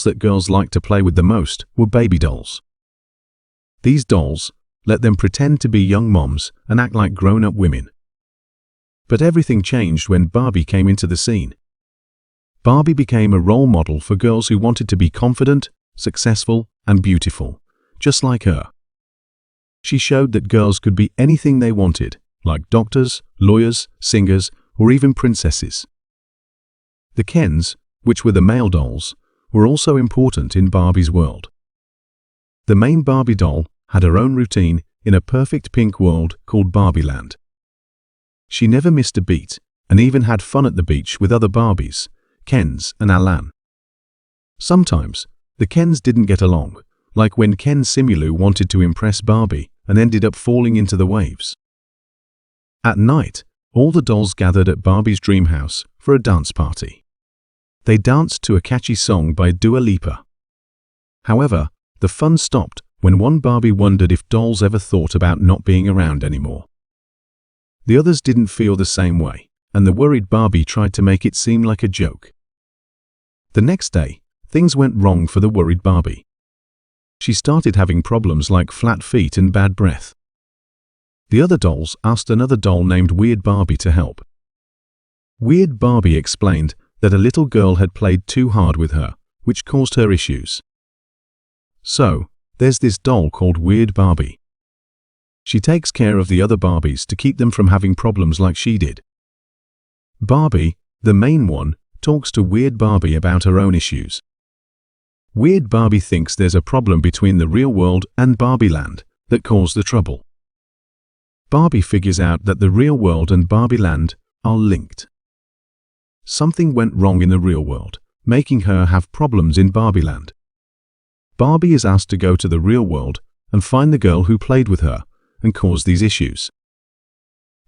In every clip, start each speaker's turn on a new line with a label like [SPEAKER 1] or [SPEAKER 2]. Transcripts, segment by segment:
[SPEAKER 1] that girls liked to play with the most were baby dolls. These dolls let them pretend to be young moms and act like grown-up women. But everything changed when Barbie came into the scene. Barbie became a role model for girls who wanted to be confident, successful, and beautiful, just like her. She showed that girls could be anything they wanted, like doctors, lawyers, singers, or even princesses. The Kens, which were the male dolls, were also important in Barbie's world. The main Barbie doll had her own routine in a perfect pink world called Barbieland. She never missed a beat and even had fun at the beach with other Barbies, Kens and Alan. Sometimes, the Kens didn't get along, like when Ken Simulu wanted to impress Barbie and ended up falling into the waves. At night, all the dolls gathered at Barbie's dream house for a dance party. They danced to a catchy song by Dua Lipa. However, the fun stopped when one Barbie wondered if dolls ever thought about not being around anymore. The others didn't feel the same way, and the worried Barbie tried to make it seem like a joke. The next day, things went wrong for the worried Barbie. She started having problems like flat feet and bad breath. The other dolls asked another doll named Weird Barbie to help. Weird Barbie explained that a little girl had played too hard with her, which caused her issues. So, there's this doll called Weird Barbie. She takes care of the other Barbies to keep them from having problems like she did. Barbie, the main one, talks to Weird Barbie about her own issues. Weird Barbie thinks there's a problem between the real world and Barbieland that caused the trouble. Barbie figures out that the real world and Barbieland are linked. Something went wrong in the real world, making her have problems in Barbieland. Barbie is asked to go to the real world and find the girl who played with her and caused these issues.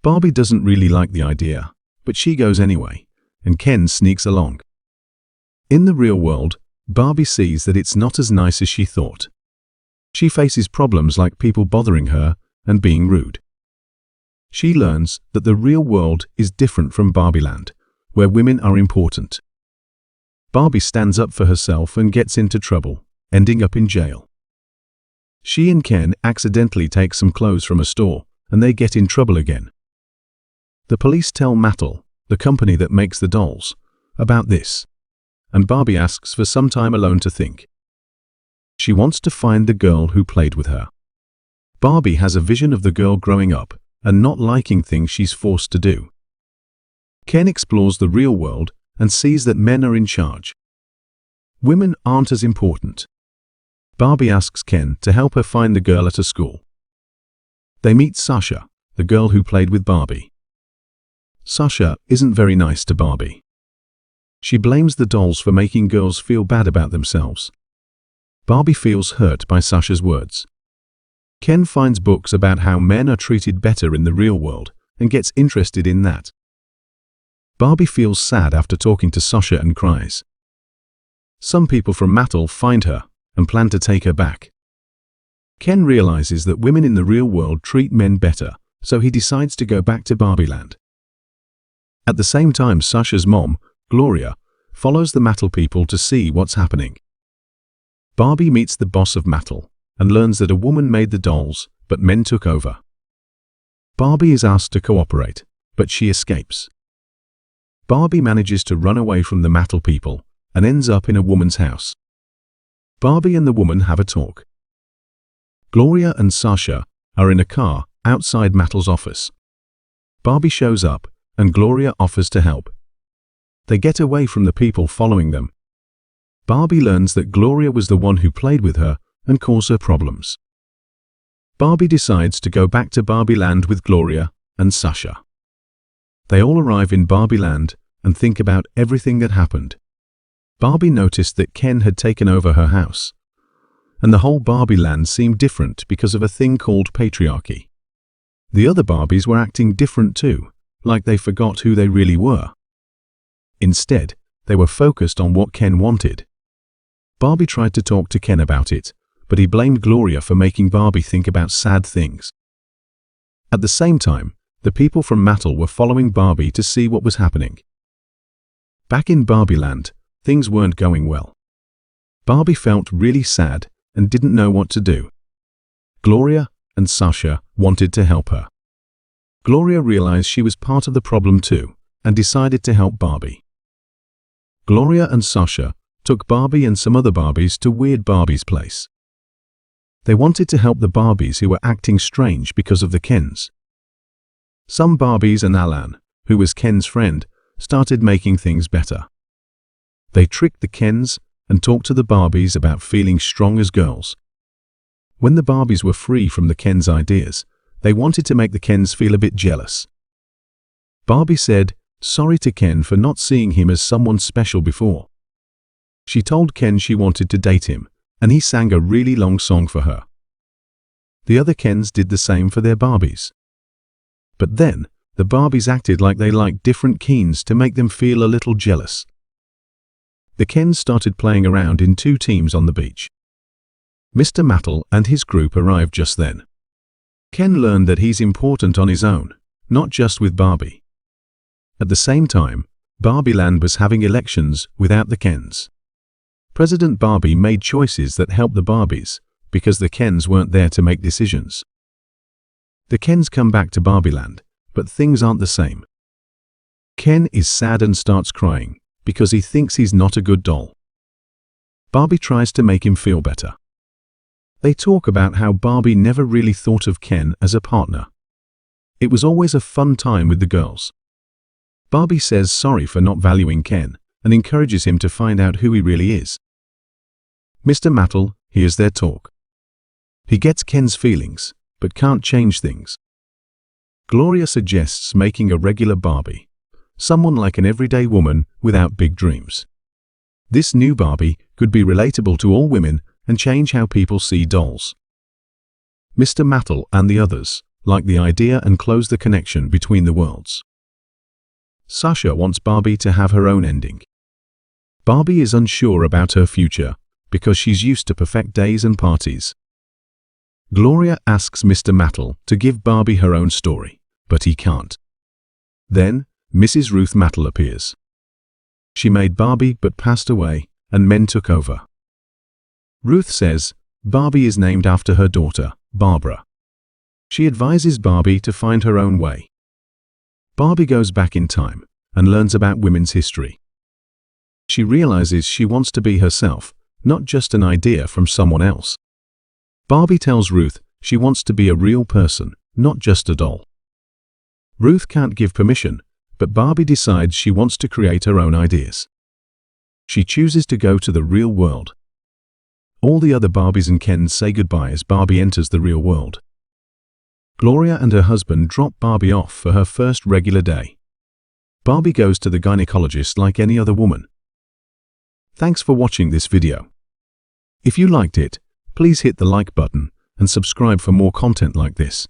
[SPEAKER 1] Barbie doesn't really like the idea, but she goes anyway, and Ken sneaks along. In the real world, Barbie sees that it's not as nice as she thought. She faces problems like people bothering her and being rude. She learns that the real world is different from Barbieland, where women are important. Barbie stands up for herself and gets into trouble, ending up in jail. She and Ken accidentally take some clothes from a store, and they get in trouble again. The police tell Mattel, the company that makes the dolls, about this, and Barbie asks for some time alone to think. She wants to find the girl who played with her. Barbie has a vision of the girl growing up and not liking things she's forced to do. Ken explores the real world and sees that men are in charge. Women aren't as important. Barbie asks Ken to help her find the girl at a school. They meet Sasha, the girl who played with Barbie. Sasha isn't very nice to Barbie. She blames the dolls for making girls feel bad about themselves. Barbie feels hurt by Sasha's words. Ken finds books about how men are treated better in the real world and gets interested in that. Barbie feels sad after talking to Sasha and cries. Some people from Mattel find her and plan to take her back. Ken realizes that women in the real world treat men better, so he decides to go back to Barbieland. At the same time, Sasha's mom, Gloria, follows the Mattel people to see what's happening. Barbie meets the boss of Mattel and learns that a woman made the dolls, but men took over. Barbie is asked to cooperate, but she escapes. Barbie manages to run away from the Mattel people and ends up in a woman's house. Barbie and the woman have a talk. Gloria and Sasha are in a car outside Mattel's office. Barbie shows up and Gloria offers to help. They get away from the people following them. Barbie learns that Gloria was the one who played with her and caused her problems. Barbie decides to go back to Barbieland with Gloria and Sasha. They all arrive in Barbieland and think about everything that happened. Barbie noticed that Ken had taken over her house, and the whole Barbieland seemed different because of a thing called patriarchy. The other Barbies were acting different too, like they forgot who they really were. Instead, they were focused on what Ken wanted. Barbie tried to talk to Ken about it, but he blamed Gloria for making Barbie think about sad things. At the same time, the people from Mattel were following Barbie to see what was happening. Back in Barbieland, things weren't going well. Barbie felt really sad and didn't know what to do. Gloria and Sasha wanted to help her. Gloria realized she was part of the problem too and decided to help Barbie. Gloria and Sasha took Barbie and some other Barbies to Weird Barbie's place. They wanted to help the Barbies who were acting strange because of the Kens. Some Barbies and Alan, who was Ken's friend, started making things better. They tricked the Kens and talked to the Barbies about feeling strong as girls. When the Barbies were free from the Kens' ideas, they wanted to make the Kens feel a bit jealous. Barbie said sorry to Ken for not seeing him as someone special before. She told Ken she wanted to date him, and he sang a really long song for her. The other Kens did the same for their Barbies. But then, the Barbies acted like they liked different Kens to make them feel a little jealous. The Kens started playing around in two teams on the beach. Mr. Mattel and his group arrived just then. Ken learned that he's important on his own, not just with Barbie. At the same time, Barbieland was having elections without the Kens. President Barbie made choices that helped the Barbies because the Kens weren't there to make decisions. The Kens come back to Barbieland, but things aren't the same. Ken is sad and starts crying because he thinks he's not a good doll. Barbie tries to make him feel better. They talk about how Barbie never really thought of Ken as a partner. It was always a fun time with the girls. Barbie says sorry for not valuing Ken and encourages him to find out who he really is. Mr. Mattel hears their talk. He gets Ken's feelings, but can't change things. Gloria suggests making a regular Barbie, someone like an everyday woman without big dreams. This new Barbie could be relatable to all women and change how people see dolls. Mr. Mattel and the others like the idea and close the connection between the worlds. Sasha wants Barbie to have her own ending. Barbie is unsure about her future because she's used to perfect days and parties. Gloria asks Mr. Mattel to give Barbie her own story, but he can't. Then, Mrs. Ruth Mattel appears. She made Barbie but passed away, and men took over. Ruth says Barbie is named after her daughter, Barbara. She advises Barbie to find her own way. Barbie goes back in time and learns about women's history. She realizes she wants to be herself, not just an idea from someone else. Barbie tells Ruth she wants to be a real person, not just a doll. Ruth can't give permission, but Barbie decides she wants to create her own ideas. She chooses to go to the real world. All the other Barbies and Kens say goodbye as Barbie enters the real world. Gloria and her husband drop Barbie off for her first regular day. Barbie goes to the gynecologist like any other woman. Thanks for watching this video. If you liked it, please hit the like button and subscribe for more content like this.